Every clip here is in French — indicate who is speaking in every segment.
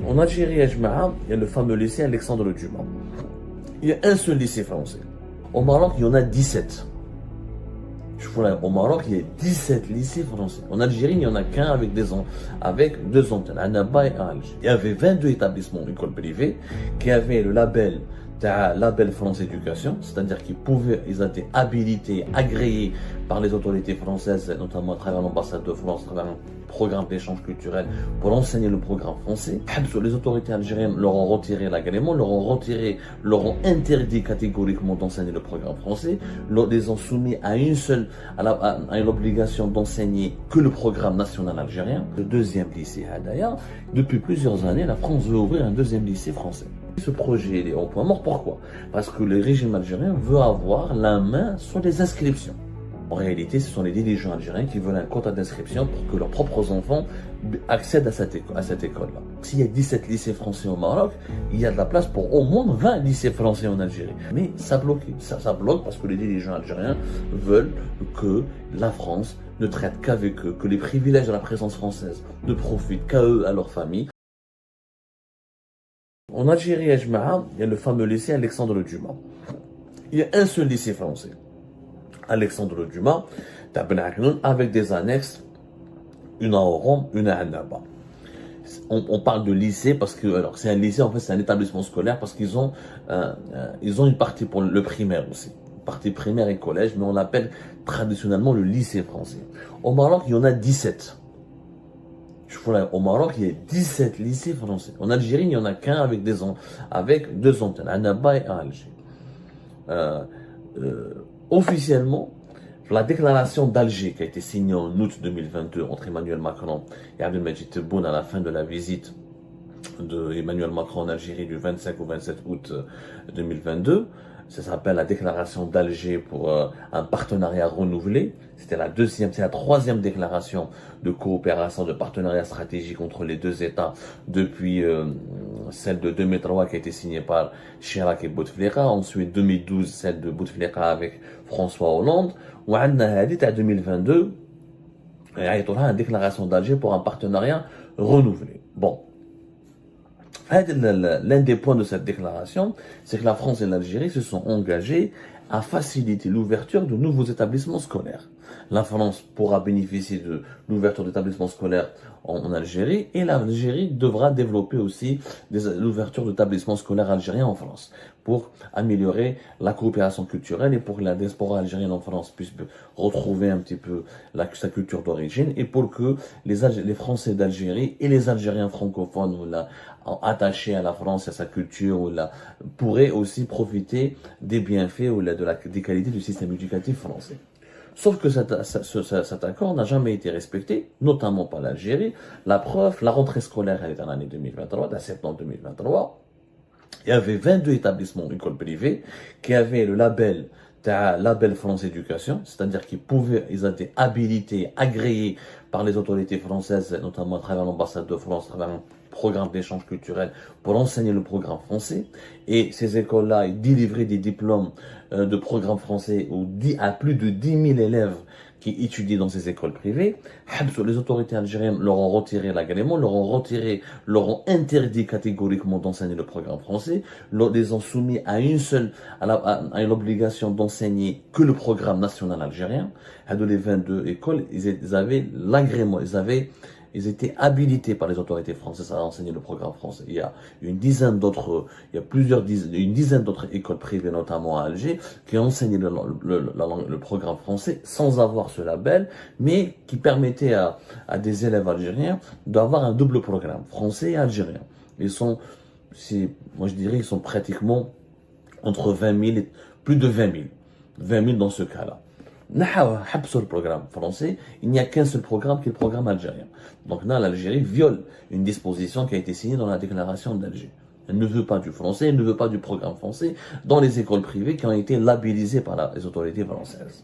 Speaker 1: En Algérie, à Jema'a, il y a le fameux lycée Alexandre Dumas. Il y a un seul lycée français. Au Maroc, il y en a 17. Au Maroc, il y a 17 lycées français. En Algérie, il n'y en a qu'un avec deux antennes, à Naba et à Alger. Il y avait 22 établissements d'écoles privées qui avaient le label France Éducation, c'est-à-dire ils étaient habilités, agréés par les autorités françaises, notamment à travers l'ambassade de France, à travers un programme d'échange culturel pour enseigner le programme français. Les autorités algériennes leur ont retiré l'agrément, leur ont interdit catégoriquement d'enseigner le programme français, les ont soumis à une obligation d'enseigner que le programme national algérien. Le deuxième lycée Hadaya, depuis plusieurs années, la France veut ouvrir un deuxième lycée français. Ce projet est au point mort. Pourquoi? Parce que le régime algérien veut avoir la main sur les inscriptions. En réalité, ce sont les dirigeants algériens qui veulent un quota d'inscription pour que leurs propres enfants accèdent à cette école-là. S'il y a 17 lycées français au Maroc, il y a de la place pour au moins 20 lycées français en Algérie. Mais ça bloque. Ça bloque parce que les dirigeants algériens veulent que la France ne traite qu'avec eux, que les privilèges de la présence française ne profitent qu'à eux, à leur famille. En Algérie, à Jema'a, il y a le fameux lycée Alexandre Dumas. Il y a un seul lycée français. Alexandre Dumas, avec des annexes, une à Oran, une à Annaba. On parle de lycée parce que, alors c'est un lycée, en fait c'est un établissement scolaire parce qu'ils ont une partie pour le primaire aussi. Partie primaire et collège, mais on l'appelle traditionnellement le lycée français. Au Maroc, il y en a 17. Au Maroc, il y a 17 lycées français. En Algérie, il n'y en a qu'un avec deux antennes, à Annaba et à Alger. Officiellement, la déclaration d'Alger qui a été signée en août 2022 entre Emmanuel Macron et Abdelmadjid Tebboune à la fin de la visite d'Emmanuel Macron en Algérie du 25 au 27 août 2022. Ça s'appelle la déclaration d'Alger pour un partenariat renouvelé. C'est la troisième déclaration de coopération, de partenariat stratégique entre les deux États depuis celle de 2003 qui a été signée par Chirac et Bouteflika. Ensuite 2012, celle de Bouteflika avec François Hollande. Ou à 2022, il y a une déclaration d'Alger pour un partenariat renouvelé. Bon. L'un des points de cette déclaration, c'est que la France et l'Algérie se sont engagés à faciliter l'ouverture de nouveaux établissements scolaires. La France pourra bénéficier de l'ouverture d'établissements scolaires en Algérie et l'Algérie devra développer aussi l'ouverture d'établissements scolaires algériens en France pour améliorer la coopération culturelle et pour que la diaspora algérienne en France puisse retrouver un petit peu sa culture d'origine et pour que les Français d'Algérie et les Algériens francophones attachés à la France et à sa culture pourraient aussi profiter des bienfaits des qualités du système éducatif français. Sauf que cet accord n'a jamais été respecté, notamment par l'Algérie. La preuve, la rentrée scolaire, elle est en l'année 2023, en septembre 2023. Il y avait 22 établissements d'écoles privées qui avaient le label France Éducation, c'est-à-dire qu'ils étaient habilités, agréés par les autorités françaises, notamment à travers l'ambassade de France, à travers un programme d'échange culturel pour enseigner le programme français. Et ces écoles-là, ils délivraient des diplômes de programme français à plus de 10 000 élèves qui étudient dans ces écoles privées. Les autorités algériennes leur ont retiré l'agrément, leur ont interdit catégoriquement d'enseigner le programme français, les ont soumis à une obligation d'enseigner que le programme national algérien. Les 22 écoles, ils avaient l'agrément, ils étaient habilités par les autorités françaises à enseigner le programme français. Il y a une dizaine d'autres écoles privées, notamment à Alger, qui enseignaient le programme français sans avoir ce label, mais qui permettaient à des élèves algériens d'avoir un double programme, français et algérien. Ils sont pratiquement entre 20 000 et plus de 20 000. 20 000 dans ce cas-là. Le programme français, il n'y a qu'un seul programme qui est le programme algérien. Donc là, l'Algérie viole une disposition qui a été signée dans la déclaration d'Alger. Elle ne veut pas du français, elle ne veut pas du programme français dans les écoles privées qui ont été labellisées par les autorités françaises.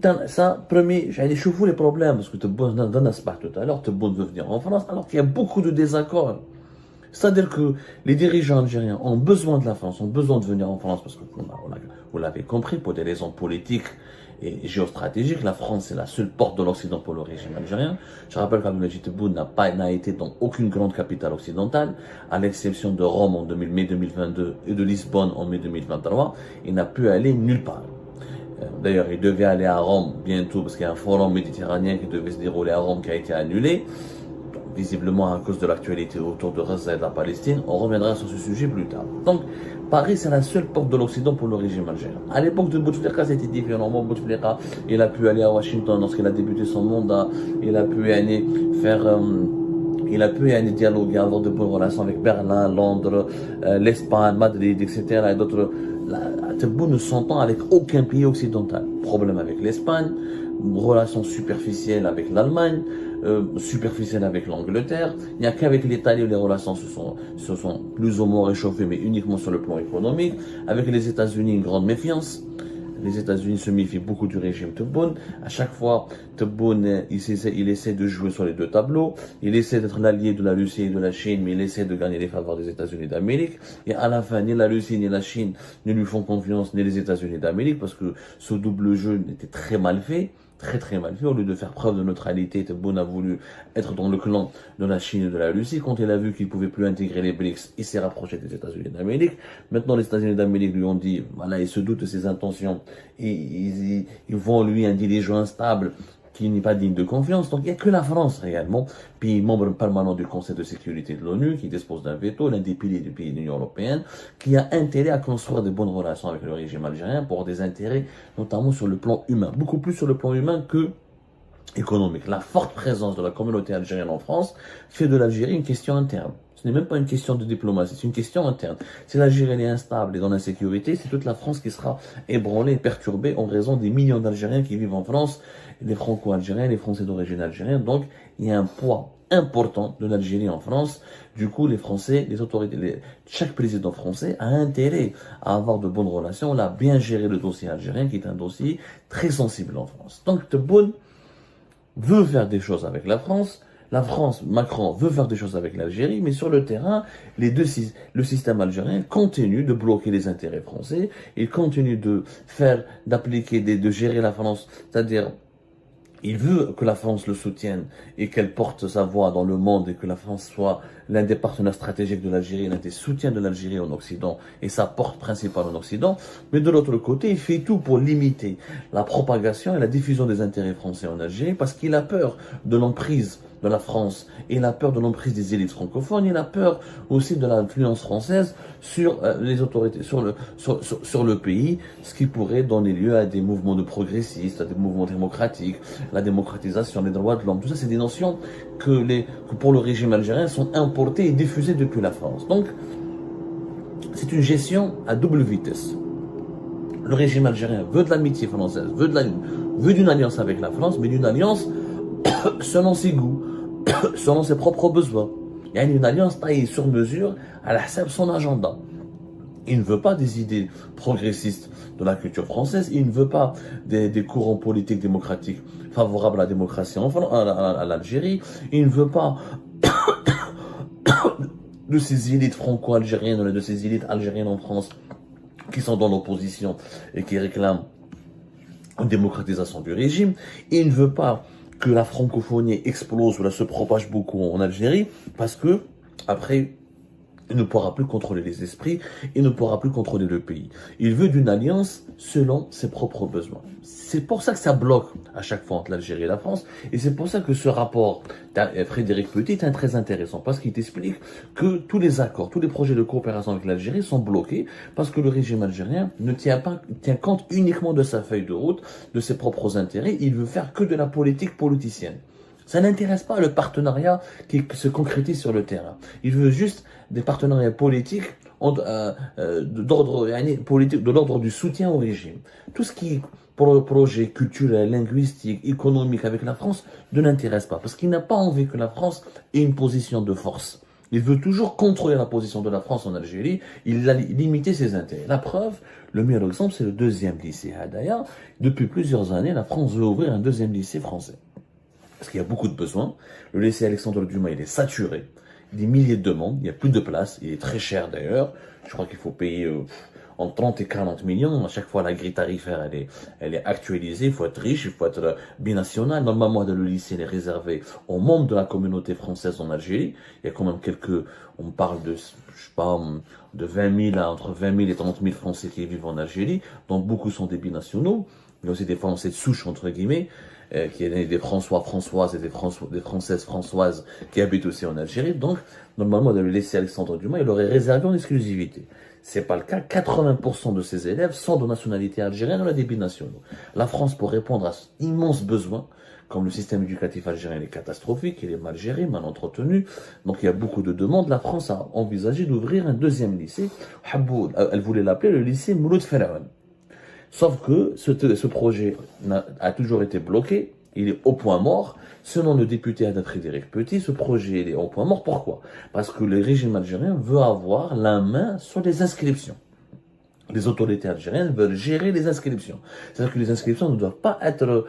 Speaker 1: Je vous les problèmes, parce que tout à l'heure, Tebboune veut venir en France, alors qu'il y a beaucoup de désaccords. C'est-à-dire que les dirigeants algériens ont besoin de la France, ont besoin de venir en France, parce que vous l'avez compris, pour des raisons politiques et géostratégique. La France est la seule porte de l'Occident pour le régime algérien. Je rappelle qu'Abdelmadjid Tebboune n'a été dans aucune grande capitale occidentale, à l'exception de Rome en mai 2022 et de Lisbonne en mai 2023. Il n'a pu aller nulle part. D'ailleurs, il devait aller à Rome bientôt parce qu'il y a un forum méditerranéen qui devait se dérouler à Rome qui a été annulé. Donc, visiblement à cause de l'actualité autour de Gaza et de la Palestine. On reviendra sur ce sujet plus tard. Donc, Paris, c'est la seule porte de l'Occident pour le régime algérien. À l'époque de Bouteflika, c'était différent. Bouteflika, il a pu aller à Washington lorsqu'il a débuté son mandat. Il a pu aller faire... il a pu dialoguer, avoir de bonnes relations avec Berlin, Londres, l'Espagne, Madrid, etc. et d'autres. Tebboune ne s'entend avec aucun pays occidental. Problème avec l'Espagne, relations superficielles avec l'Allemagne, superficielles avec l'Angleterre. Il n'y a qu'avec l'Italie où les relations se sont plus ou moins réchauffées, mais uniquement sur le plan économique. Avec les États-Unis, une grande méfiance. Les États-Unis se méfient beaucoup du régime Tebboune. À chaque fois, Tebboune, il essaie de jouer sur les deux tableaux. Il essaie d'être l'allié de la Russie et de la Chine, mais il essaie de gagner les faveurs des États-Unis d'Amérique. Et à la fin, ni la Russie ni la Chine ne lui font confiance, ni les États-Unis d'Amérique, parce que ce double jeu était très mal fait. Très mal fait. Au lieu de faire preuve de neutralité, Tebboune a voulu être dans le clan de la Chine et de la Russie. Quand il a vu qu'il pouvait plus intégrer les BRICS, il s'est rapproché des États-Unis d'Amérique. Maintenant, les États-Unis d'Amérique lui ont dit, voilà, ils se doutent de ses intentions et ils vont lui un dirigeant instable qui n'est pas digne de confiance. Donc, il n'y a que la France, réellement, pays membre permanent du Conseil de sécurité de l'ONU, qui dispose d'un veto, l'un des piliers du pays de l'Union européenne, qui a intérêt à construire de bonnes relations avec le régime algérien pour des intérêts, notamment sur le plan humain. Beaucoup plus sur le plan humain que économique. La forte présence de la communauté algérienne en France fait de l'Algérie une question interne. Ce n'est même pas une question de diplomatie, c'est une question interne. Si l'Algérie est instable et dans l'insécurité, c'est toute la France qui sera ébranlée, perturbée en raison des millions d'Algériens qui vivent en France, les Franco-Algériens, les Français d'origine algérienne. Donc, il y a un poids important de l'Algérie en France. Du coup, les Français, les autorités, chaque président français a intérêt à avoir de bonnes relations, à bien gérer le dossier algérien, qui est un dossier très sensible en France. Donc, Tebboune veut faire des choses avec la France. La France, Macron, veut faire des choses avec l'Algérie, mais sur le terrain, le système algérien continue de bloquer les intérêts français. Il continue d'appliquer, de gérer la France, c'est-à-dire, il veut que la France le soutienne et qu'elle porte sa voix dans le monde et que la France soit l'un des partenaires stratégiques de l'Algérie, l'un des soutiens de l'Algérie en Occident et sa porte principale en Occident. Mais de l'autre côté, il fait tout pour limiter la propagation et la diffusion des intérêts français en Algérie parce qu'il a peur de l'emprise de la France, il a peur de l'emprise des élites francophones, il a peur aussi de l'influence française sur les autorités, sur le pays, ce qui pourrait donner lieu à des mouvements de progressistes, à des mouvements démocratiques, la démocratisation, les droits de l'homme. Tout ça, c'est des notions que pour le régime algérien sont importées et diffusées depuis la France. Donc, c'est une gestion à double vitesse. Le régime algérien veut de l'amitié française, veut d'une alliance avec la France, mais d'une alliance selon ses goûts, selon ses propres besoins. Il y a une alliance taillée sur mesure à la son agenda. Il ne veut pas des idées progressistes de la culture française, il ne veut pas des courants politiques démocratiques favorables à la démocratie à l'Algérie, il ne veut pas de ces élites franco-algériennes, de ces élites algériennes en France qui sont dans l'opposition et qui réclament une démocratisation du régime. Il ne veut pas que la francophonie explose ou se propage beaucoup en Algérie, parce que, après, il ne pourra plus contrôler les esprits, il ne pourra plus contrôler le pays. Il veut d'une alliance selon ses propres besoins. C'est pour ça que ça bloque à chaque fois entre l'Algérie et la France, et c'est pour ça que ce rapport Frédéric Petit est très intéressant, parce qu'il t'explique que tous les accords, tous les projets de coopération avec l'Algérie sont bloqués, parce que le régime algérien ne tient compte uniquement de sa feuille de route, de ses propres intérêts, il veut faire que de la politique politicienne. Ça n'intéresse pas le partenariat qui se concrétise sur le terrain. Il veut juste des partenariats politiques de l'ordre du soutien au régime. Tout ce qui est projet culturel, linguistique, économique avec la France ne l'intéresse pas, parce qu'il n'a pas envie que la France ait une position de force. Il veut toujours contrôler la position de la France en Algérie, il a limité ses intérêts. La preuve, le meilleur exemple, c'est le deuxième lycée Hadaya. Depuis plusieurs années, la France veut ouvrir un deuxième lycée français. Parce qu'il y a beaucoup de besoins. Le lycée Alexandre Dumas, il est saturé. Des milliers de demandes, il n'y a plus de place, il est très cher d'ailleurs. Je crois qu'il faut payer en 30 et 40 millions. À chaque fois, la grille tarifaire, elle est actualisée. Il faut être riche, il faut être binational. Normalement, le lycée elle est réservé aux membres de la communauté française en Algérie. Il y a quand même on parle de, je sais pas, de 20 000 à entre 20 000 et 30 000 Français qui vivent en Algérie. Donc, beaucoup sont des binationaux. Il y a aussi des Français de souche, entre guillemets, qui est des François, Françoises et des Françaises, Françoises qui habitent aussi en Algérie. Donc, normalement, de le laisser Alexandre Dumas, il aurait réservé en exclusivité. C'est pas le cas. 80% de ses élèves sont de nationalité algérienne ou des binationaux. La France, pour répondre à cet immense besoin, comme le système éducatif algérien est catastrophique, il est mal géré, mal entretenu, donc il y a beaucoup de demandes, la France a envisagé d'ouvrir un deuxième lycée. Elle voulait l'appeler le lycée Mouloud Feraoun. Sauf que ce projet a toujours été bloqué, il est au point mort. Selon le député Adam Frédéric Petit, ce projet est au point mort. Pourquoi? Parce que le régime algérien veut avoir la main sur les inscriptions. Les autorités algériennes veulent gérer les inscriptions. C'est-à-dire que les inscriptions ne doivent pas être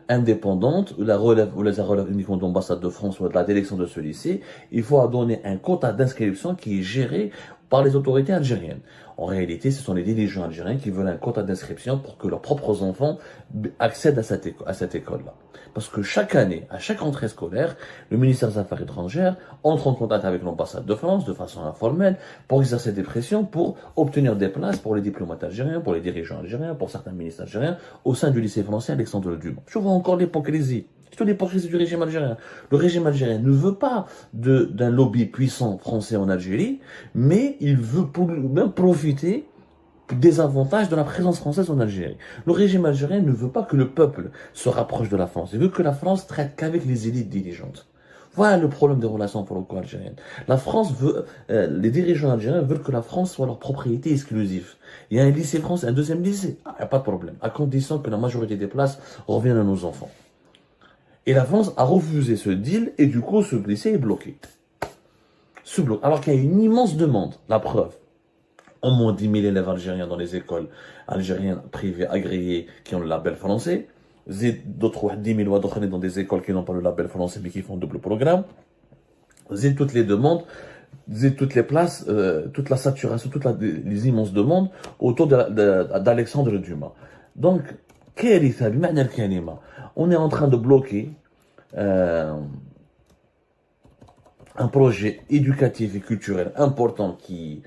Speaker 1: indépendantes, ou les relèvent uniquement de l'ambassade de France ou de la direction de ce lycée. Il faut donner un quota d'inscription qui est géré par les autorités algériennes. En réalité, ce sont les dirigeants algériens qui veulent un quota d'inscription pour que leurs propres enfants accèdent à cette école-là. Parce que chaque année, à chaque rentrée scolaire, le ministère des Affaires étrangères entre en contact avec l'ambassade de France de façon informelle pour exercer des pressions pour obtenir des places pour les diplomates algériens, pour les dirigeants algériens, pour certains ministres algériens au sein du lycée français Alexandre Dumas. Je vois encore l'hypocrisie. C'est l'hypocrisie du régime algérien. Le régime algérien ne veut pas d'un lobby puissant français en Algérie, mais il veut même profiter des avantages de la présence française en Algérie. Le régime algérien ne veut pas que le peuple se rapproche de la France. Il veut que la France traite qu'avec les élites dirigeantes. Voilà le problème des relations franco-algériennes. La France veut, les dirigeants algériens veulent que la France soit leur propriété exclusive. Il y a un lycée français, un deuxième lycée, il n'y a pas de problème, à condition que la majorité des places reviennent à nos enfants. Et la France a refusé ce deal et du coup ce lycée est bloqué. Alors qu'il y a une immense demande, la preuve. Au moins 10 000 élèves algériens dans les écoles algériennes privées agréées qui ont le label français. D'autres 10 000 d'autres dans des écoles qui n'ont pas le label français mais qui font double programme. Toutes les demandes, toutes les places, toute la saturation, les immenses demandes autour d'Alexandre Dumas. Donc, on est en train de bloquer un projet éducatif et culturel important qui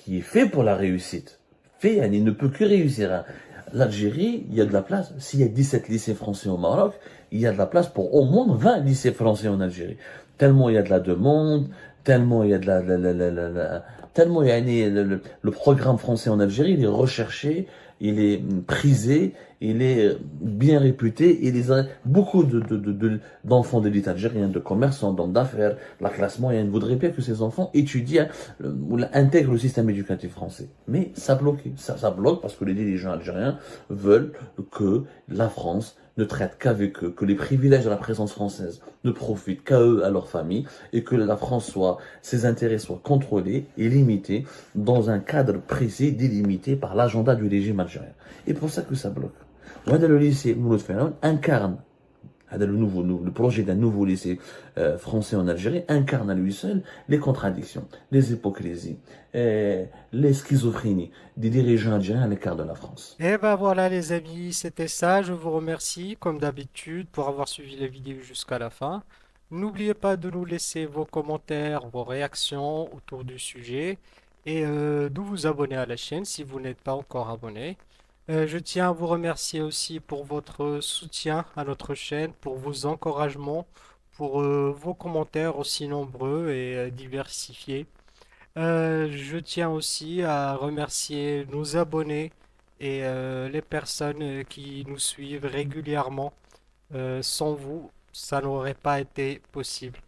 Speaker 1: est fait pour la réussite. Il ne peut que réussir. L'Algérie, il y a de la place. S'il y a 17 lycées français au Maroc, il y a de la place pour au moins 20 lycées français en Algérie. Tellement il y a de la demande, tellement il y a tellement il y a le programme français en Algérie, il est recherché, il est prisé, il est bien réputé, beaucoup d'enfants d'élite algérienne, de commerçants, d'hommes d'affaires, la classe moyenne voudraient bien que ces enfants étudient ou intègrent le système éducatif français. Mais ça bloque, ça bloque parce que les dirigeants algériens veulent que la France ne traite qu'avec eux, que les privilèges de la présence française ne profitent qu'à eux, à leur famille, et que la France ses intérêts soient contrôlés et limités dans un cadre précis, délimité par l'agenda du régime algérien. Et pour ça que ça bloque. Le lycée Mouloud Feraoun incarne, le projet d'un nouveau lycée français en Algérie incarne à lui seul les contradictions, les hypocrisies, les schizophrénies des dirigeants algériens à l'écart de la France.
Speaker 2: Et ben voilà les amis, c'était ça. Je vous remercie comme d'habitude pour avoir suivi la vidéo jusqu'à la fin. N'oubliez pas de nous laisser vos commentaires, vos réactions autour du sujet et de vous abonner à la chaîne si vous n'êtes pas encore abonné. Je tiens à vous remercier aussi pour votre soutien à notre chaîne, pour vos encouragements, pour vos commentaires aussi nombreux et diversifiés. Je tiens aussi à remercier nos abonnés et les personnes qui nous suivent régulièrement. Sans vous, ça n'aurait pas été possible.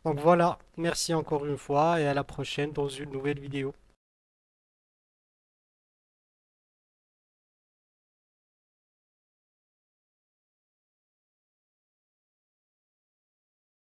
Speaker 2: Donc voilà, merci encore une fois et à la prochaine dans une nouvelle vidéo.